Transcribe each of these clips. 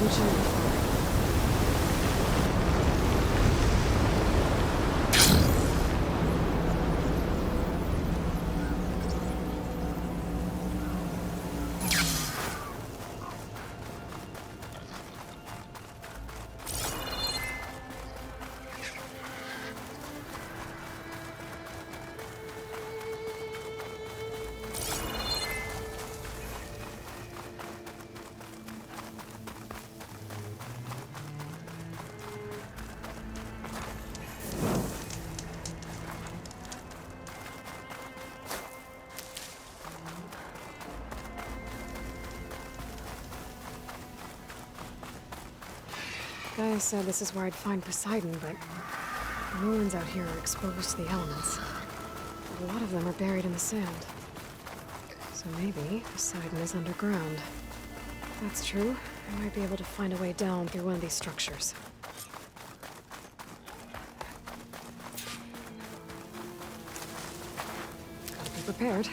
mentioned before. Guy said this is where I'd find Poseidon, but the ruins out here are exposed to the elements. A lot of them are buried in the sand. So maybe Poseidon is underground. If that's true, I might be able to find a way down through one of these structures. Gotta be prepared.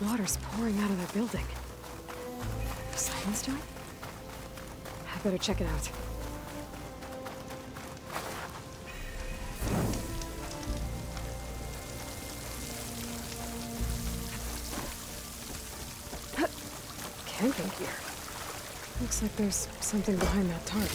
Water's pouring out of their building. Poseidon's doing? I better check it out. Camping gear. Looks like there's something behind that tarp.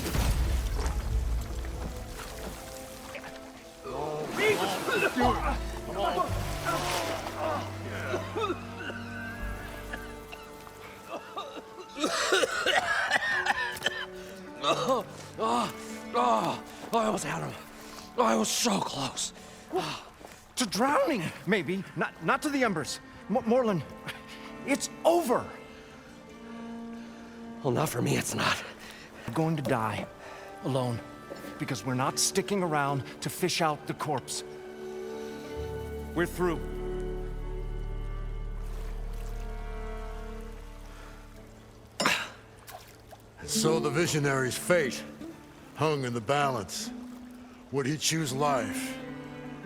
I almost had him. I was so close. To drowning, maybe. Not to the embers. Morlund, it's over. Well, not for me, it's not. You're going to die. Alone. Because we're not sticking around to fish out the corpse. We're through. So the visionary's fate hung in the balance. Would he choose life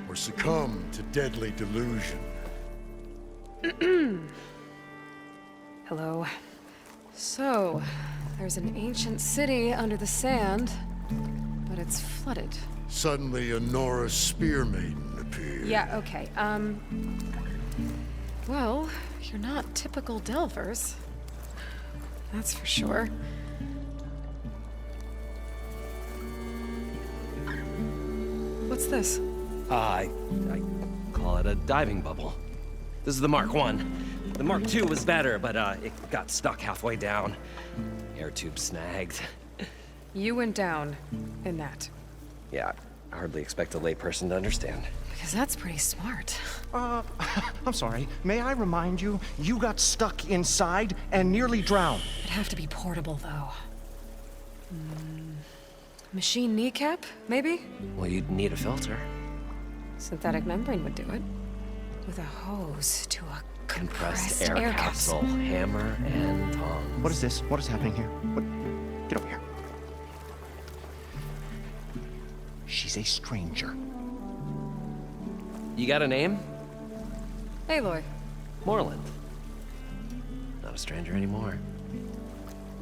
or succumb to deadly delusion? Hello. So, there's an ancient city under the sand, but it's flooded. Suddenly a Norse spear maiden appeared. Yeah, okay, well, you're not typical Delvers. That's for sure. What's this? I call it a diving bubble. This is the Mark I. The Mark II was better, but it got stuck halfway down. Air tube snagged. You went down in that. Yeah, I hardly expect a layperson to understand. Because that's pretty smart. I'm sorry. May I remind you, you got stuck inside and nearly drowned. It'd have to be portable, though. Machine kneecap, maybe? Well, you'd need a filter. Synthetic membrane would do it. With a hose to a Compressed air capsule. Hammer and tongs. What is this? What is happening here? What? Get over here. She's a stranger. You got a name? Aloy. Moreland. Not a stranger anymore.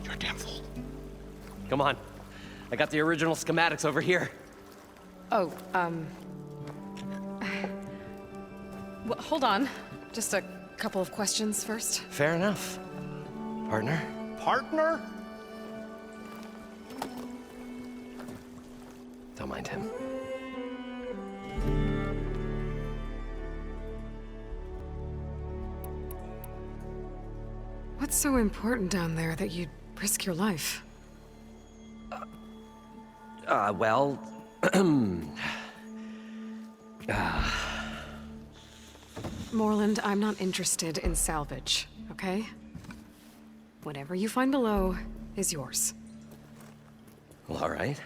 You're a damn fool. Come on. I got the original schematics over here. Oh, well, hold on. Just a couple of questions first. Fair enough. Partner? Partner? Don't mind him. What's so important down there that you'd risk your life? Well... Moreland, I'm not interested in salvage, okay? Whatever you find below is yours. Well, all right.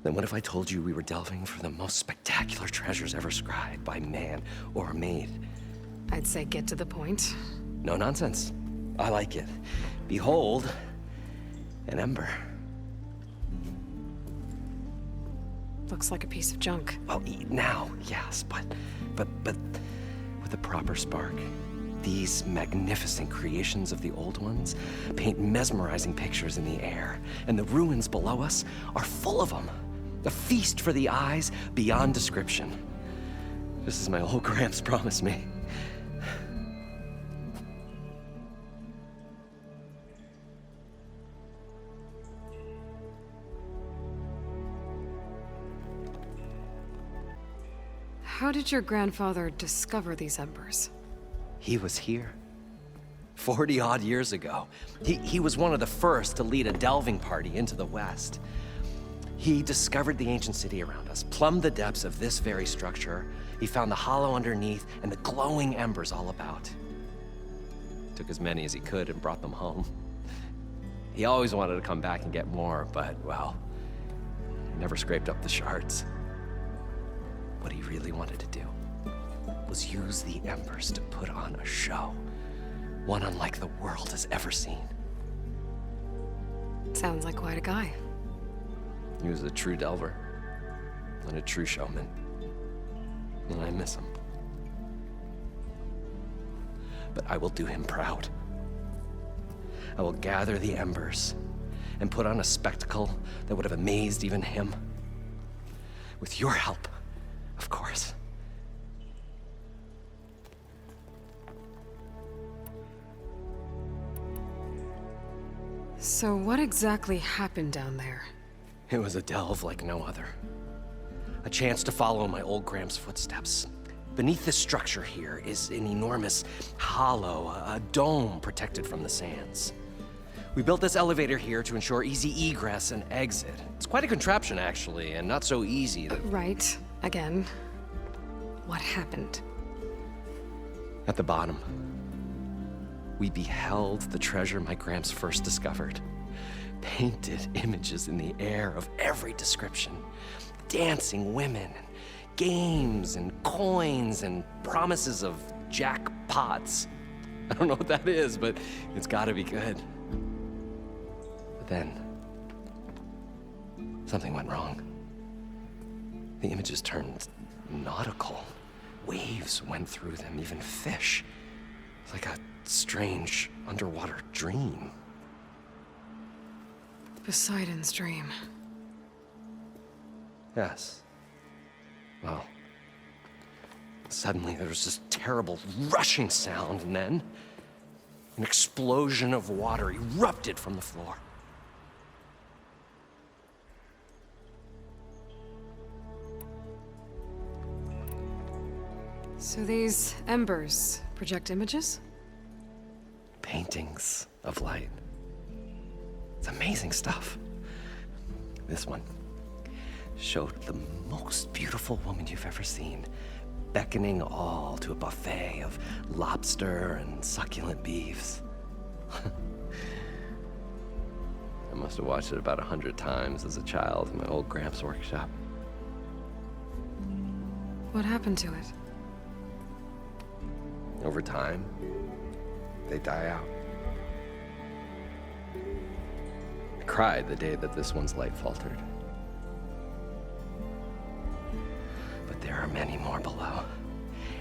Then what if I told you we were delving for the most spectacular treasures ever scribed by man or maid? I'd say get to the point. No nonsense. I like it. Behold, an ember. Looks like a piece of junk. Well, now, yes, but with a proper spark. These magnificent creations of the old ones paint mesmerizing pictures in the air, and the ruins below us are full of them. A feast for the eyes beyond description. Just as my old Gramps promised me. How did your grandfather discover these embers? He was here. 40-odd years ago. He was one of the first to lead a delving party into the West. He discovered the ancient city around us, plumbed the depths of this very structure. He found the hollow underneath and the glowing embers all about. Took as many as he could and brought them home. He always wanted to come back and get more, but, well, he never scraped up the shards. What he really wanted to do was use the embers to put on a show, one unlike the world has ever seen. Sounds like quite a guy. He was a true delver and a true showman, and I miss him. But I will do him proud. I will gather the embers and put on a spectacle that would have amazed even him. With your help, of course. So what exactly happened down there? It was a delve like no other. A chance to follow my old Gramps' footsteps. Beneath this structure here is an enormous hollow, a dome protected from the sands. We built this elevator here to ensure easy egress and exit. It's quite a contraption, actually, and not so easy that... Right. Again. What happened? At the bottom, we beheld the treasure my Gramps first discovered. Painted images in the air of every description. Dancing women, and games, and coins, and promises of jackpots. I don't know what that is, but it's gotta be good. But then, something went wrong. The images turned nautical. Waves went through them, even fish. It's like a strange underwater dream. Poseidon's dream. Yes. Well, suddenly there was this terrible rushing sound, and then an explosion of water erupted from the floor. So these embers project images? Paintings of light. It's amazing stuff. This one showed the most beautiful woman you've ever seen, beckoning all to a buffet of lobster and succulent beefs. I must have watched it about 100 times as a child in my old Gramps' workshop. What happened to it? Over time, they die out. I cried the day that this one's light faltered. But there are many more below,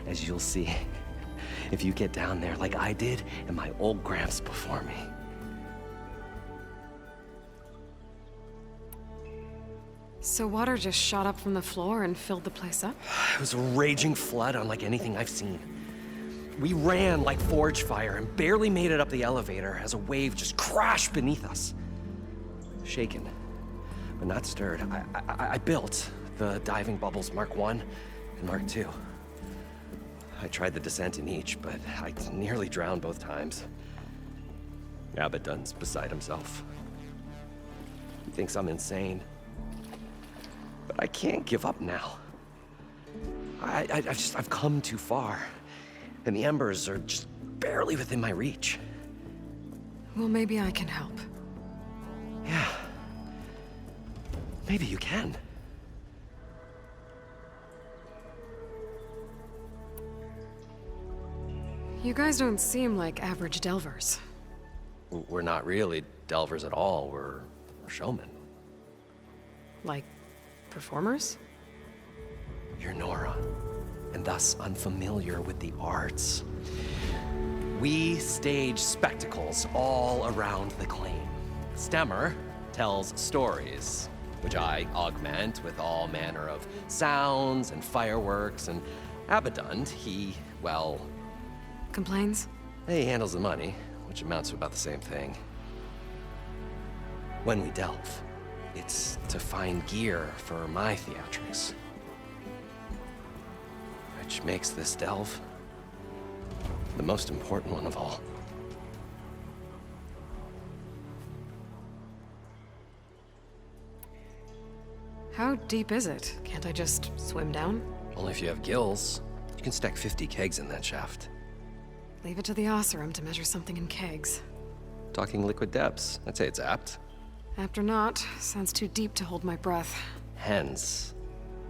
as you'll see if you get down there like I did and my old Gramps before me. So water just shot up from the floor and filled the place up? It was a raging flood unlike anything I've seen. We ran like forge fire and barely made it up the elevator as a wave just crashed beneath us. Shaken, but not stirred, I built the diving bubbles Mark I and Mark II. I tried the descent in each, but I nearly drowned both times. Abaddon's beside himself. thinks I'm insane. But I can't give up now. I've come too far. And the embers are just barely within my reach. Well, maybe I can help. Yeah. Maybe you can. You guys don't seem like average delvers. We're not really delvers at all. We're showmen. Like, performers? You're Nora, and thus unfamiliar with the arts. We stage spectacles all around the claim. Stemmer tells stories, which I augment with all manner of sounds and fireworks, and Abaddon, he, well... Complains? He handles the money, which amounts to about the same thing. When we delve, it's to find gear for my theatrics. Which makes this delve the most important one of all. How deep is it? Can't I just swim down? Only if you have gills. You can stack 50 kegs in that shaft. Leave it to the Oseram to measure something in kegs. Talking liquid depths, I'd say it's apt. Apt or not, sounds too deep to hold my breath. Hence,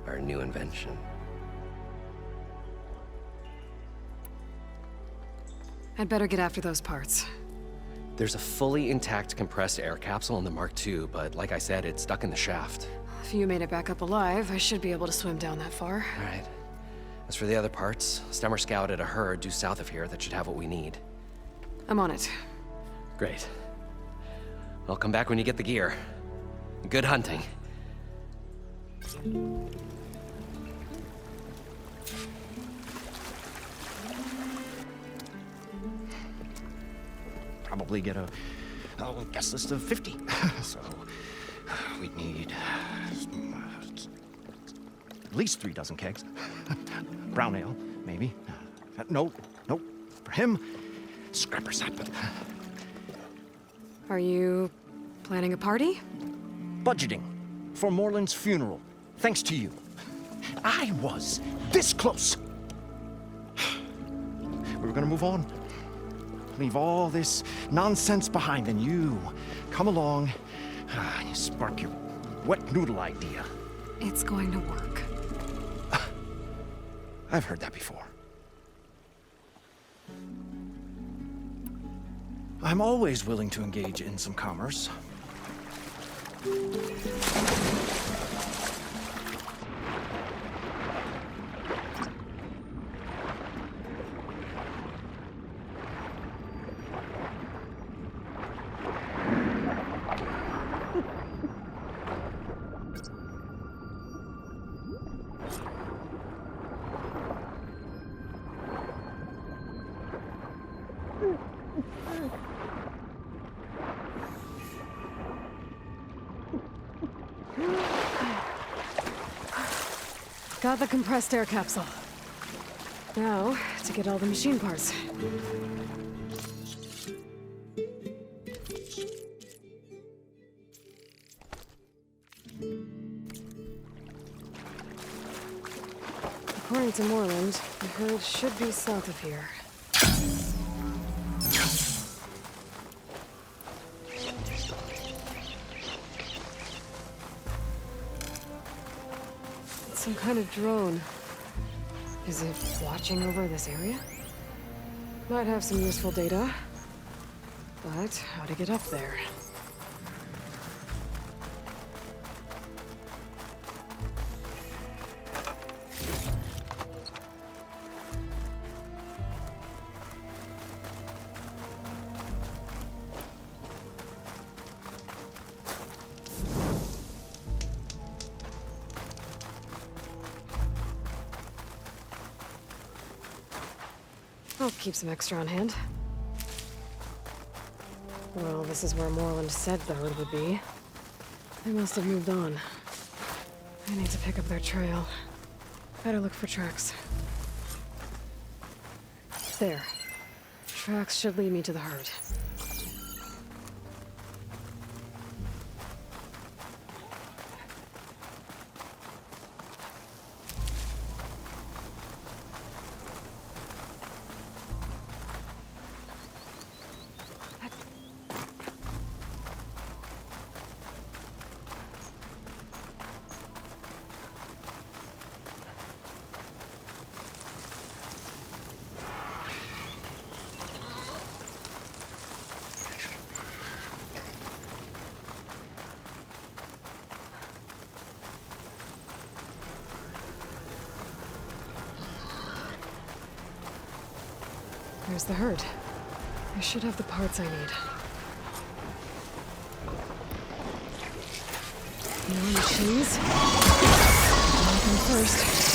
our new invention. I'd better get after those parts. There's a fully intact compressed air capsule in the Mark II, but like I said, it's stuck in the shaft. If you made it back up alive, I should be able to swim down that far. All right. As for the other parts, Stemmer scouted a herd due south of here that should have what we need. I'm on it. Great. I'll come back when you get the gear. Good hunting. Probably get a guest list of 50. So we'd need at least 3 dozen kegs. Brown ale, maybe. No. For him, scrapper sap. Are you planning a party? Budgeting for Moreland's funeral, thanks to you. I was this close. We were gonna move on. Leave all this nonsense behind, and you come along and you spark your wet noodle idea. It's going to work. I've heard that before. I'm always willing to engage in some commerce. Got the compressed air capsule. Now, to get all the machine parts. According to Moreland, the herd should be south of here. Some kind of drone. Is it watching over this area? Might have some useful data. But how to get up there? I'll keep some extra on hand. Well, this is where Moreland said the herd would be. They must have moved on. I need to pick up their trail. Better look for tracks. There. Tracks should lead me to the herd. There's the herd. I should have the parts I need. More machines. Knock them first.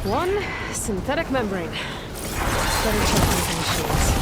One synthetic membrane. Better check these machines.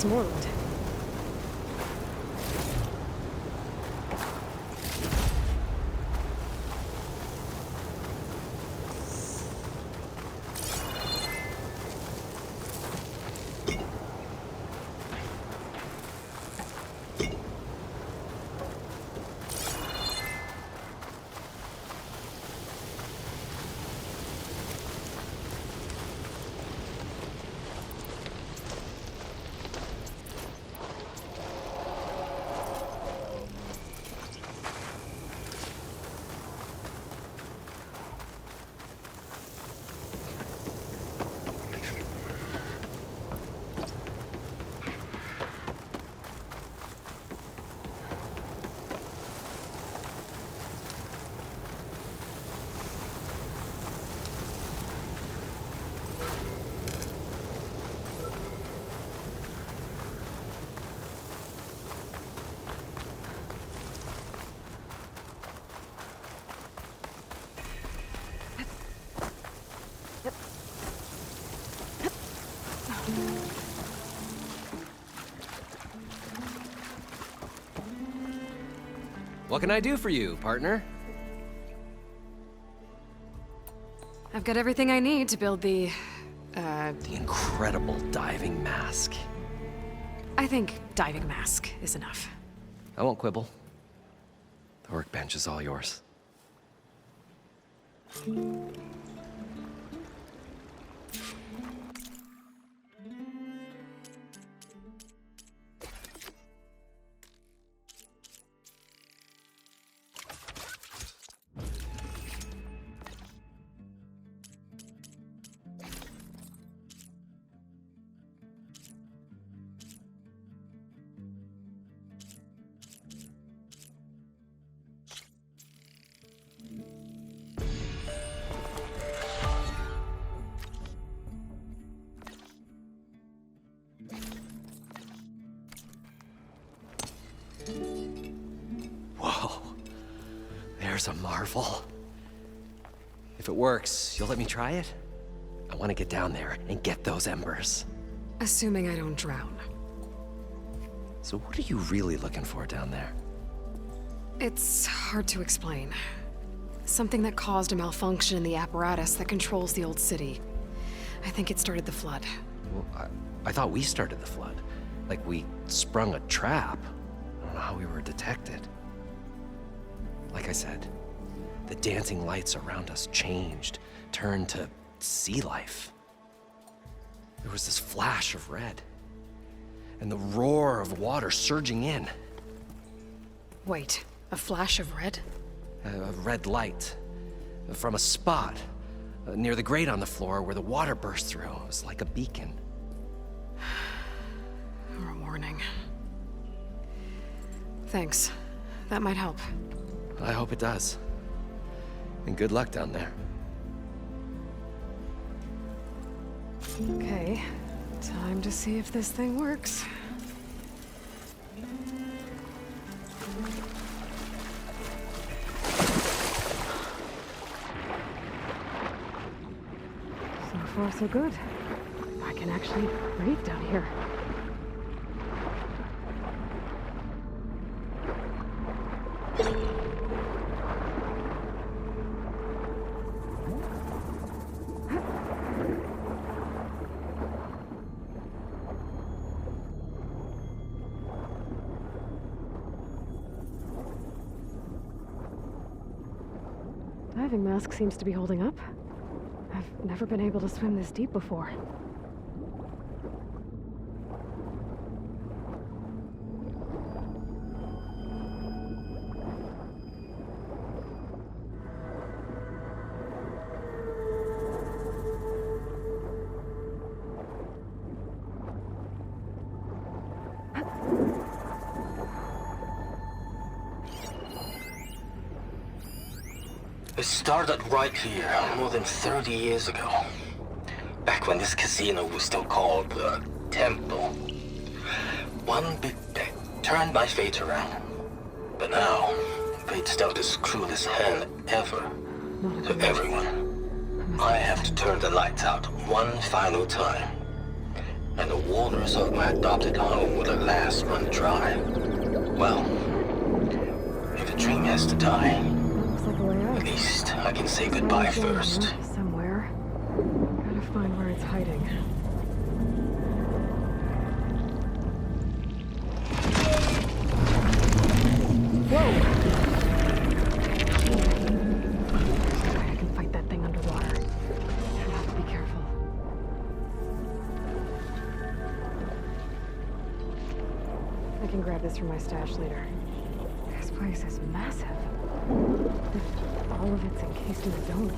Moreland. What can I do for you, partner? I've got everything I need to build the incredible diving mask. I think diving mask is enough. I won't quibble. The workbench is all yours. power's a marvel. If it works, you'll let me try it? I want to get down there and get those embers. Assuming I don't drown. So what are you really looking for down there? It's hard to explain. Something that caused a malfunction in the apparatus that controls the old city. I think it started the flood. Well, I thought we started the flood. Like we sprung a trap. I don't know how we were detected. Like I said, the dancing lights around us changed, turned to sea life. There was this flash of red, and the roar of water surging in. Wait, a flash of red? A red light from a spot near the grate on the floor where the water burst through. It was like a beacon. Or a warning. Thanks. That might help. I hope it does. And good luck down there. Okay, time to see if this thing works. So far, so good. I can actually breathe down here. Diving mask seems to be holding up. I've never been able to swim this deep before. It started right here, more than 30 years ago. Back when this casino was still called the Temple. One big bet turned my fate around. But now, fate's dealt this cruelest hand ever to everyone. I have to turn the lights out one final time. And the waters of my adopted home will at last run dry. Well, if a dream has to die, Looks like a way out. at least I can say goodbye first. Somewhere. Gotta find where it's hiding. Whoa! I can fight that thing underwater. I have to be careful. I can grab this from my stash later. This place is massive. All of it's encased in a dome.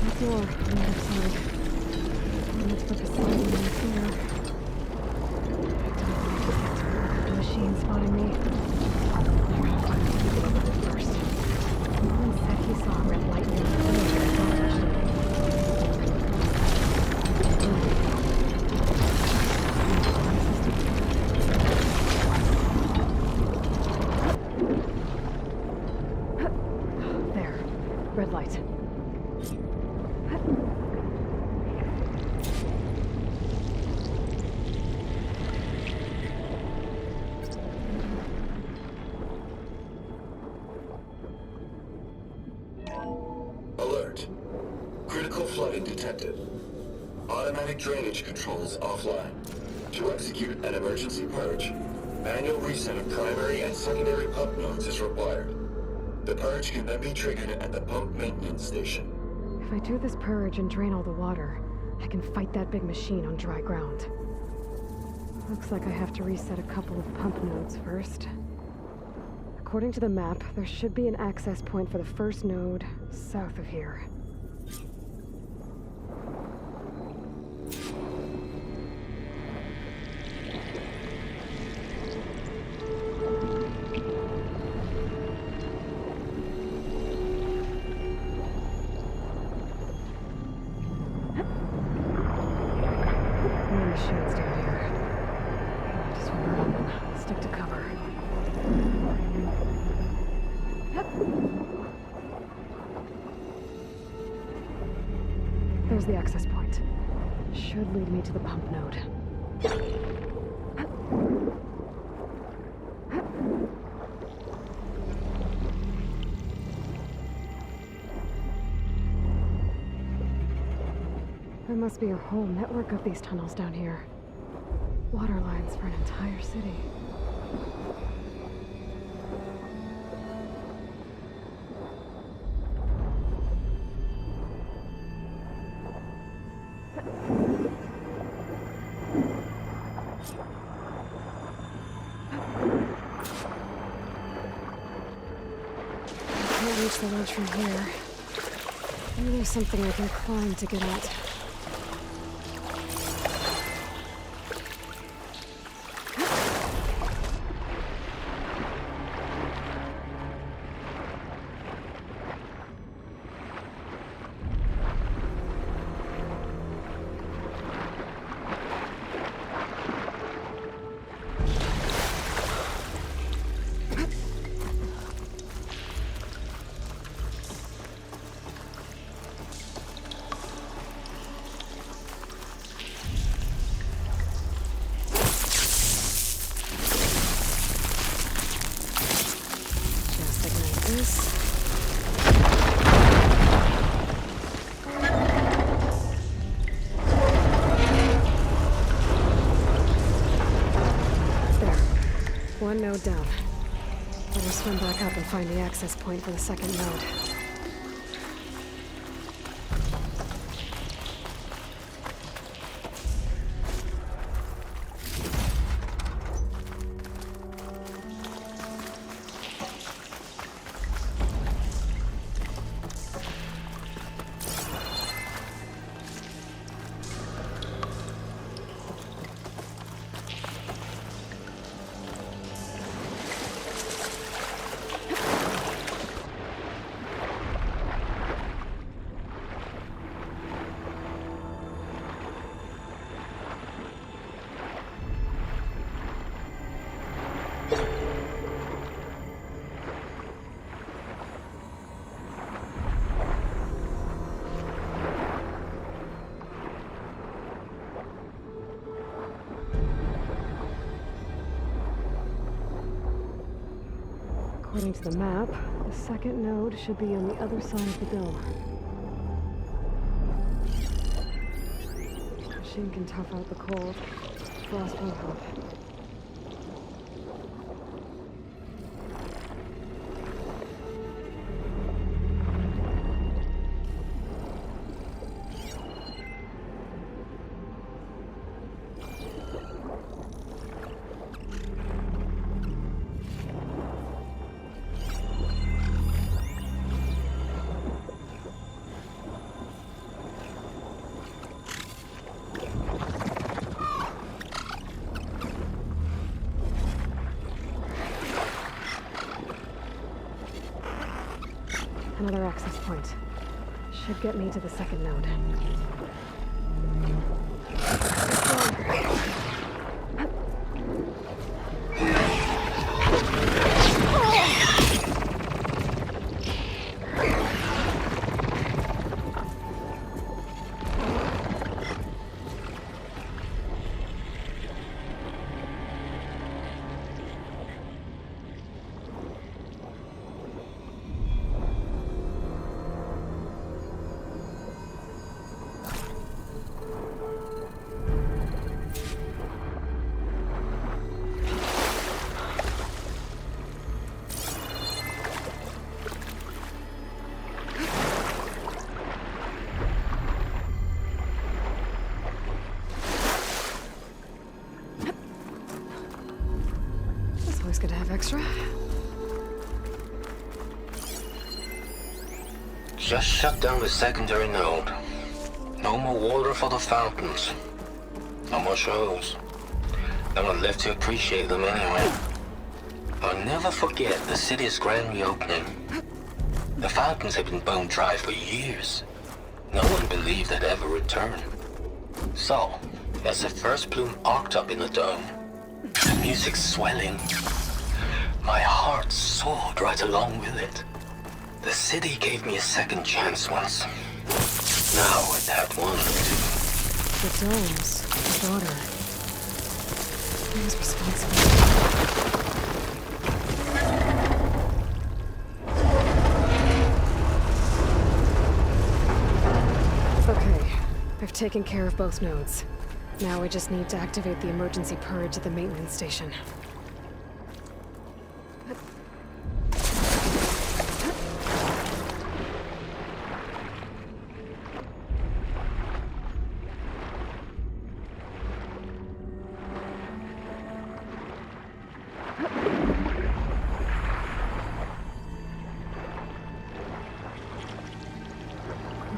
The door on the other side. Let's put the slide in here. I don't want to get to the machine spotting me. I gotta find the people first. Someone said he saw a red light near the clinic. There. Red light. Alert. Critical flooding detected. Automatic drainage controls offline. To execute an emergency purge, manual reset of primary and secondary pump nodes is required. The purge can then be triggered at the pump maintenance station. If I do this purge and drain all the water, I can fight that big machine on dry ground. Looks like I have to reset a couple of pump nodes first. According to the map, there should be an access point for the first node south of here. the shields down here. Just remember them. Stick to cover. Yep. There's the access point. Should lead me to the pump node. There must be a whole network of these tunnels down here. Water lines for an entire city. Can't reach the ledge from here. Maybe there's something I can climb to get out. One node down. Better swim back up and find the access point for the second node. According to the map, the second node should be on the other side of the dome. Machine can tough out the cold. Frost won't help. Another access point. Should get me to the second node. Good to have extra. Just shut down the secondary node. No more water for the fountains. No more shows. No one left to appreciate them anyway. I'll never forget the city's grand reopening. The fountains had been bone dry for years. No one believed they'd ever return. So, As the first plume arced up in the dome, the music swelling, my heart soared right along with it. The city gave me a second chance once. Now it had one too. The domes, the daughter. Who was responsible? Okay, I've taken care of both nodes. Now I just need to activate the emergency purge at the maintenance station.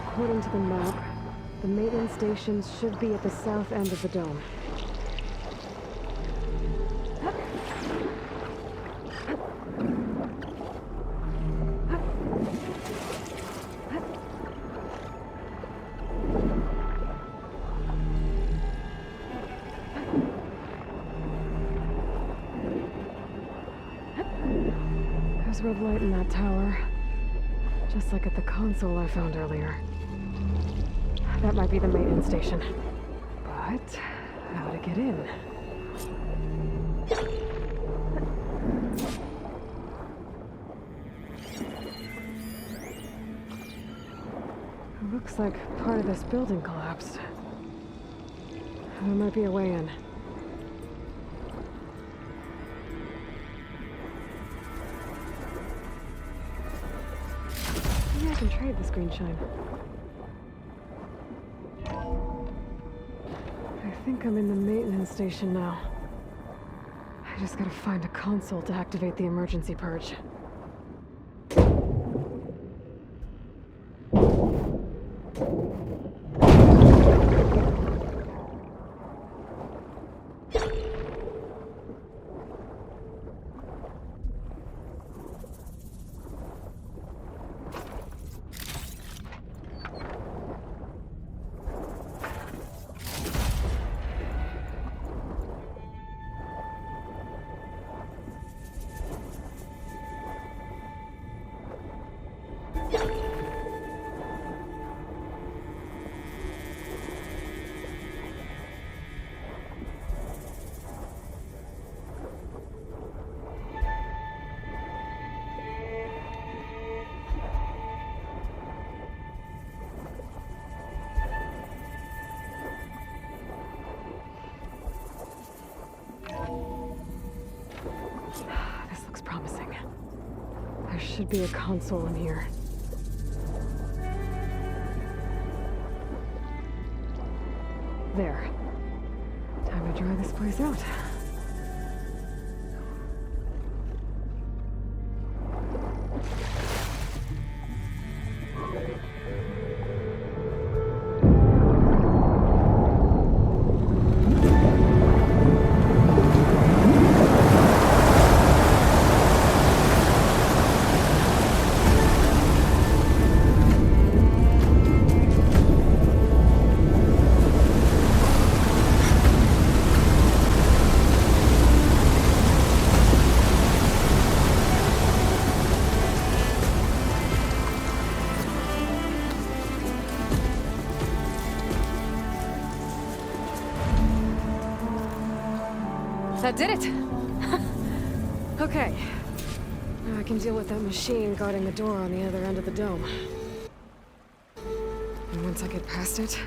According to the map, the maintenance stations should be at the south end of the dome. There's red light in that tower, just like at the console I found earlier. That might be the maintenance station. But how to get in? It looks like part of this building collapsed. There might be a way in. Maybe I can trade this green shine. I think I'm in the maintenance station now. I just gotta find a console to activate the emergency purge. There should be a console in here. There. Time to dry this place out. That did it! Okay. Now I can deal with that machine guarding the door on the other end of the dome. And once I get past it,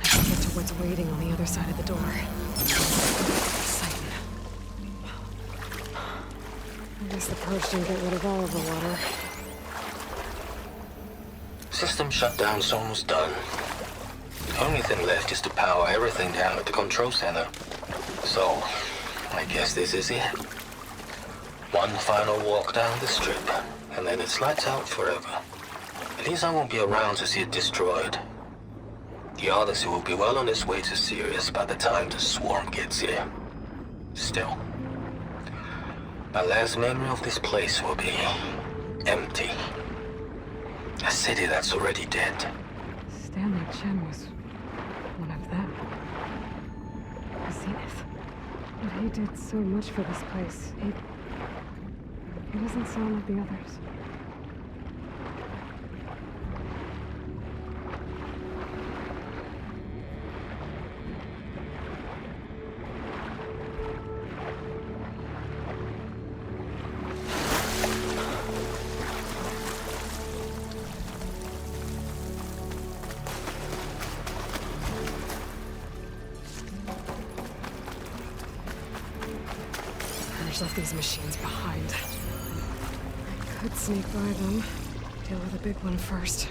I can get to what's waiting on the other side of the door. Exciting. I guess the purge didn't get rid of all of the water. System shutdown's almost done. The only thing left is to power everything down at the control center. So, I guess this is it. One final walk down the strip, and then it's lights out forever. At least I won't be around to see it destroyed. The Odyssey will be well on its way to Sirius by the time the swarm gets here. Still, my last memory of this place will be empty. A city that's already dead. Stanley Chen was one of them. He did so much for this place. He doesn't sound like the others. Left these machines behind. I could sneak by them. Deal with the big one first.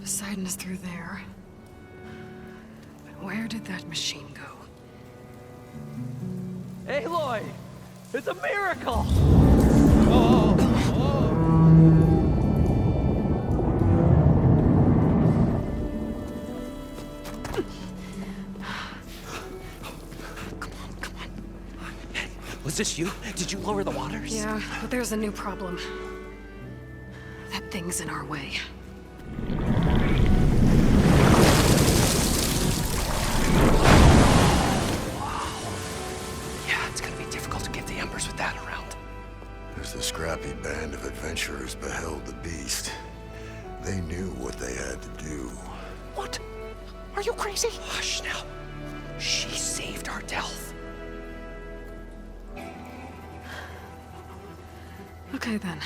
Poseidon is through there. But where did that machine go? Aloy! It's a miracle! Come on. Was this you? Did you lower the waters? Yeah, but there's a new problem. That thing's in our way. As the scrappy band of adventurers beheld the beast, they knew what they had to do. What? Are you crazy? Hush now. She saved our Delph. Okay then.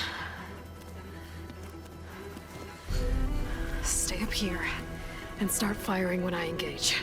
Stay up here and start firing when I engage.